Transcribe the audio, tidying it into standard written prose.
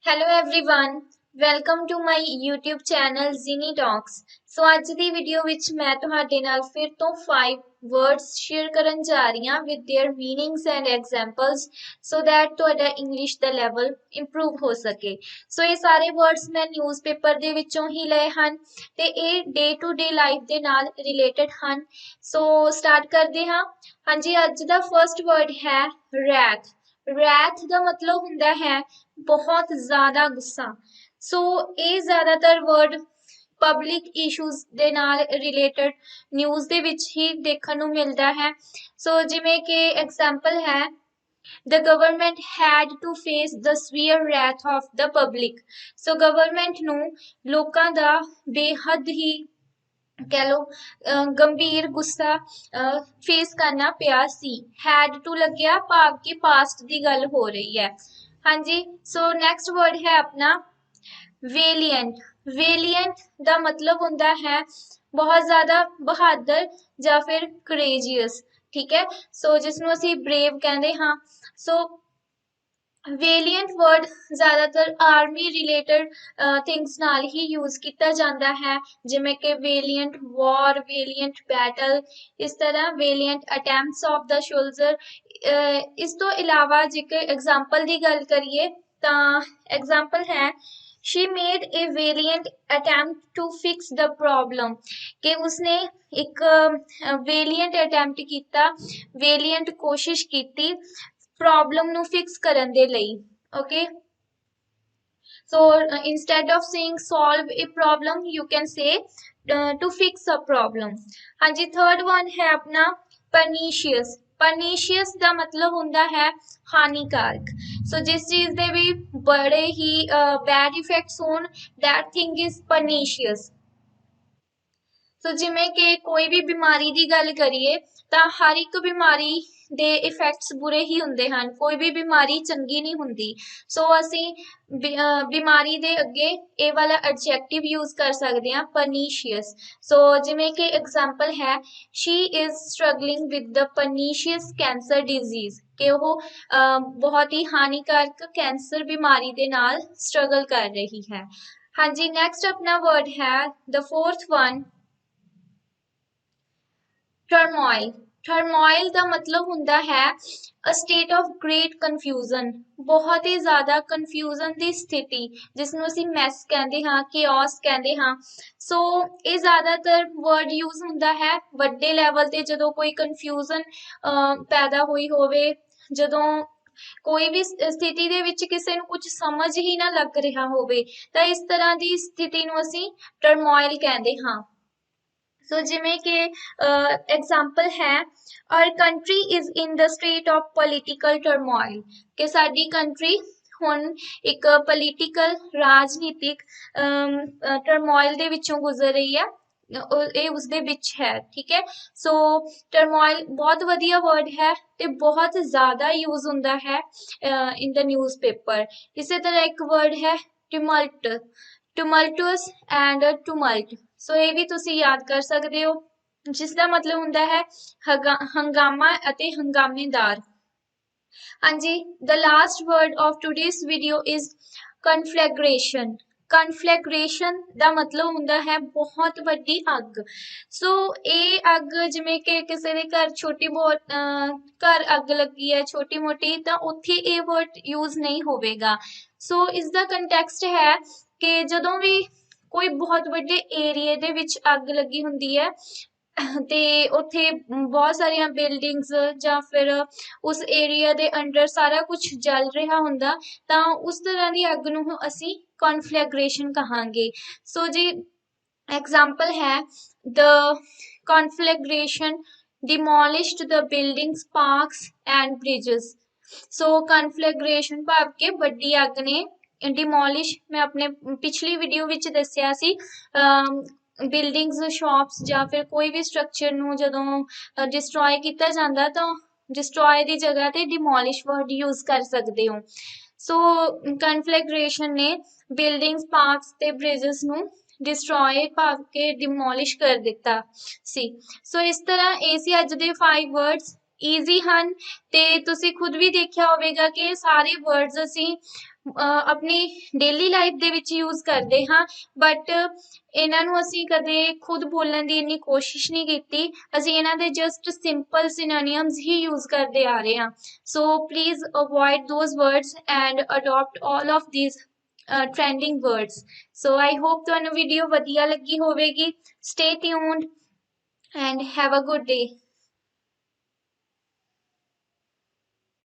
Hello everyone, welcome to my YouTube channel Zini Talks. So ਅੱਜ ਦੀ video ਵਿੱਚ ਮੈਂ ਤੁਹਾਡੇ ਨਾਲ ਫਿਰ ਤੋਂ 5 words share ਕਰਨ ਜਾ ਰਹੀ ਹਾਂ with their meanings and examples so that ਤੁਹਾਡਾ English ਦਾ level improve ਹੋ ਸਕੇ। So ਇਹ ਸਾਰੇ words ਮੈਂ newspaper ਦੇ ਵਿੱਚੋਂ ਹੀ ਲਏ ਹਨ ਤੇ ਇਹ day to day life ਦੇ ਨਾਲ related ਹਨ। So start ਕਰਦੇ ਹਾਂ। ਹਾਂਜੀ ਅੱਜ ਦਾ first word ਹੈ wrath। wrath ਦਾ ਮਤਲਬ ਹੁੰਦਾ ਹੈ बहुत ज्यादा गुस्सा सो ਇਹ ਜ਼ਿਆਦਾਤਰ ਵਰਡ ਪਬਲਿਕ ਇਸ਼ੂਜ਼ ਦੇ ਨਾਲ ਰਿਲੇਟਡ ਨਿਊਜ਼ ਦੇ ਵਿੱਚ ਹੀ ਦੇਖਣ ਨੂੰ ਮਿਲਦਾ ਹੈ ਸੋ ਜਿਵੇਂ ਕਿ ਐਗਜ਼ਾਮਪਲ ਹੈ the government had to face the severe wrath of the public so government ਨੂੰ ਲੋਕਾਂ ਦਾ ਬੇਹੱਦ ਹੀ कह लो गंभीर गुस्सा फेस करना पिया सी हैड टू लग्या भाव की पास्ट दी गल हो रही है हाँ जी सो नेक्स्ट वर्ड है अपना वेलिएंट वेलिएंट दा मतलब हुंदा है बहुत ज्यादा बहादुर या फिर करेजियस ठीक है सो जिसनों असी ब्रेव कहंदे हां सो वेलिएंट वर्ड ज़्यादातर आर्मी रिलेटेड थिंग्स नाल ही यूज किया जाता है जिमें कि वेलिएंट वॉर वेलिएंट बैटल इस तरह वेलिएंट अटैम्प्ट्स ऑफ द सोल्जर इस तो इलावा जेकर एग्जाम्पल की गल करिए तो एग्जाम्पल है she made a valiant attempt to fix the problem कि उसने एक valiant attempt किया valiant कोशिश की प्रॉब्लम नु फिक्स करन दे लई okay so instead of saying solve a problem you can say to fix a problem हाँ जी थर्ड वन है अपना pernicious pernicious ਦਾ ਮਤਲਬ ਹੁੰਦਾ ਹੈ ਹਾਨੀਕਾਰਕ ਸੋ ਜਿਸ ਚੀਜ਼ ਦੇ ਵੀ ਬੜੇ ਹੀ ਬੈਡ ਇਫੈਕਟਸ ਹੋਣ that thing is pernicious ਸੋ ਜਿਵੇਂ ਕਿ ਕੋਈ ਵੀ ਬਿਮਾਰੀ ਦੀ ਗੱਲ ਕਰੀਏ ਤਾਂ ਹਰ ਇੱਕ ਬਿਮਾਰੀ ਦੇ ਇਫੈਕਟਸ ਬੁਰੇ ਹੀ ਹੁੰਦੇ ਹਨ ਕੋਈ ਵੀ ਬਿਮਾਰੀ ਚੰਗੀ ਨਹੀਂ ਹੁੰਦੀ ਸੋ ਅਸੀਂ ਬਿਮਾਰੀ ਦੇ ਅੱਗੇ ਇਹ ਵਾਲਾ ਐਡਜੈਕਟਿਵ ਯੂਜ਼ ਕਰ ਸਕਦੇ ਹਾਂ pernicious ਸੋ ਜਿਵੇਂ ਕਿ ਐਗਜ਼ਾਮਪਲ ਹੈ she is struggling with the pernicious cancer disease ਕਿ ਉਹ ਬਹੁਤ ਹੀ ਹਾਨੀਕਾਰਕ ਕੈਂਸਰ ਬਿਮਾਰੀ ਦੇ ਨਾਲ ਸਟਰਗਲ ਕਰ ਰਹੀ ਹੈ ਹਾਂਜੀ ਨੈਕਸਟ ਆਪਣਾ ਵਰਡ ਹੈ the fourth one turmoil turmoil ਦਾ ਮਤਲਬ ਹੁੰਦਾ ਹੈ a state of great confusion ਬਹੁਤ ਹੀ ਜ਼ਿਆਦਾ ਕਨਫਿਊਜ਼ਨ ਦੀ ਸਥਿਤੀ ਜਿਸ ਨੂੰ ਅਸੀਂ ਮੈਸ ਕਹਿੰਦੇ ਹਾਂ chaos ਕਹਿੰਦੇ ਹਾਂ ਸੋ ਇਹ ਜ਼ਿਆਦਾਤਰ ਵਰਡ ਯੂਜ਼ ਹੁੰਦਾ ਹੈ ਵੱਡੇ ਲੈਵਲ ਤੇ ਜਦੋਂ ਕੋਈ ਕਨਫਿਊਜ਼ਨ ਪੈਦਾ ਹੋਈ ਹੋਵੇ ਜਦੋਂ ਕੋਈ ਵੀ ਸਥਿਤੀ ਦੇ ਵਿੱਚ ਕਿਸੇ ਨੂੰ ਕੁਝ ਸਮਝ ਹੀ ਨਾ ਲੱਗ ਰਿਹਾ ਹੋਵੇ ਤਾਂ ਇਸ ਤਰ੍ਹਾਂ ਦੀ ਸਥਿਤੀ ਨੂੰ ਅਸੀਂ ਟਰਮੋਇਲ ਕਹਿੰਦੇ ਹਾਂ सो जिमें के एग्जाम्पल है our country is in the state of political turmoil कि साडी country ਹੁਣ ਇੱਕ ਪੋਲੀਟੀਕਲ ਰਾਜਨੀਤਿਕ ਟਰਮੋਇਲ ਦੇ ਵਿੱਚੋਂ ਗੁਜ਼ਰ ਰਹੀ ਹੈ ਇਹ ਉਸ ਦੇ ਵਿੱਚ ਹੈ ਠੀਕ ਹੈ ਸੋ ਟਰਮੋਇਲ ਬਹੁਤ ਵਧੀਆ ਵਰਡ ਹੈ ਤੇ ਬਹੁਤ ਜ਼ਿਆਦਾ ਯੂਜ਼ ਹੁੰਦਾ ਹੈ ਇਨ ਦਾ ਨਿਊਜ਼ਪੇਪਰ ਇਸੇ ਤਰ੍ਹਾਂ ਇੱਕ ਵਰਡ ਹੈ ਟਿਮਲਟ ਟੁਮਲਟਸ ਐਂਡ ਟੁਮਲਟ ਸੋ ਇਹ ਵੀ ਤੁਸੀਂ ਯਾਦ ਕਰ ਸਕਦੇ ਹੋ ਜਿਸ ਦਾ ਮਤਲਬ ਹੁੰਦਾ ਹੈ ਹੰਗਾਮਾ ਅਤੇ ਹੰਗਾਮੇਦਾਰ ਹਾਂਜੀ the last word of today's video is conflagration conflagration ਦਾ ਮਤਲਬ ਹੁੰਦਾ ਹੈ ਬਹੁਤ ਵੱਡੀ ਅੱਗ ਸੋ ਇਹ ਅੱਗ ਜਿਵੇਂ ਕਿ ਕਿਸੇ ਦੇ ਘਰ ਛੋਟੀ ਬਹੁਤ ਘਰ ਅੱਗ ਲੱਗੀ ਹੈ ਛੋਟੀ ਮੋਟੀ ਤਾਂ ਉੱਥੇ ਇਹ ਵਰਡ ਯੂਜ਼ ਨਹੀਂ ਹੋਵੇਗਾ ਸੋ ਇਸ ਦਾ ਕੰਟੈਕਸਟ ਹੈ ਕਿ ਜਦੋਂ ਵੀ ਕੋਈ ਬਹੁਤ ਵੱਡੇ ਏਰੀਏ ਦੇ ਵਿੱਚ ਅੱਗ ਲੱਗੀ ਹੁੰਦੀ ਹੈ ਤੇ ਉੱਥੇ ਬਹੁਤ ਸਾਰੀਆਂ ਬਿਲਡਿੰਗਸ ਜਾਂ ਫਿਰ ਉਸ ਏਰੀਆ ਦੇ ਅੰਡਰ ਸਾਰਾ ਕੁਝ ਜਲ ਰਿਹਾ ਹੁੰਦਾ ਤਾਂ ਉਸ ਤਰ੍ਹਾਂ ਦੀ ਅੱਗ ਨੂੰ ਅਸੀਂ ਕਨਫਲੈਗ੍ਰੇਸ਼ਨ ਕਹਾਂਗੇ ਸੋ ਜੀ ਐਗਜ਼ਾਮਪਲ ਹੈ the conflagration demolished the buildings parks and bridges ਸੋ ਕਨਫਲੈਗ੍ਰੇਸ਼ਨ ਭਾਵ ਕਿ ਵੱਡੀ ਅੱਗ ਨੇ डिमोलिश मैं अपने पिछली वीडियो विच दस्सिया सी बिल्डिंग्स शॉप्स या फिर कोई भी स्ट्रक्चर नू जदों डिस्ट्रॉय किया जाता तो डिस्ट्रॉय दी जगह ते डिमोलिश वर्ड यूज कर सकते हो सो कन्फ्लैग्रेशन ने बिल्डिंग्स पार्क्स ते ब्रिजेस नू डिस्ट्रॉय भाव के डिमोलिश कर दिता सी सो इस तरह ये सी अज दे 5 वर्ड्स ਈਜ਼ੀ ਹਨ ਤੇ ਤੁਸੀਂ ਖੁਦ ਵੀ ਦੇਖਿਆ ਹੋਵੇਗਾ ਕਿ ਸਾਰੇ ਵਰਡਸ ਅਸੀਂ ਆਪਣੀ ਡੇਲੀ ਲਾਈਫ ਦੇ ਵਿੱਚ ਯੂਜ਼ ਕਰਦੇ ਹਾਂ, ਬਟ ਇਹਨਾਂ ਨੂੰ ਅਸੀਂ ਕਦੇ ਖੁਦ ਬੋਲਣ ਦੀ ਇੰਨੀ ਕੋਸ਼ਿਸ਼ ਨਹੀਂ ਕੀਤੀ। ਅਸੀਂ ਇਹਨਾਂ ਦੇ ਜਸਟ ਸਿੰਪਲ ਸਿਨੋਨੀਮਸ ਹੀ ਯੂਜ਼ ਕਰਦੇ ਆ ਰਹੇ ਹਾਂ। So please avoid those words and adopt all of these trending words. So I hope ਤੁਹਾਨੂੰ ਵੀਡੀਓ ਵਧੀਆ ਲੱਗੀ ਹੋਵੇਗੀ। Stay tuned and have a good day.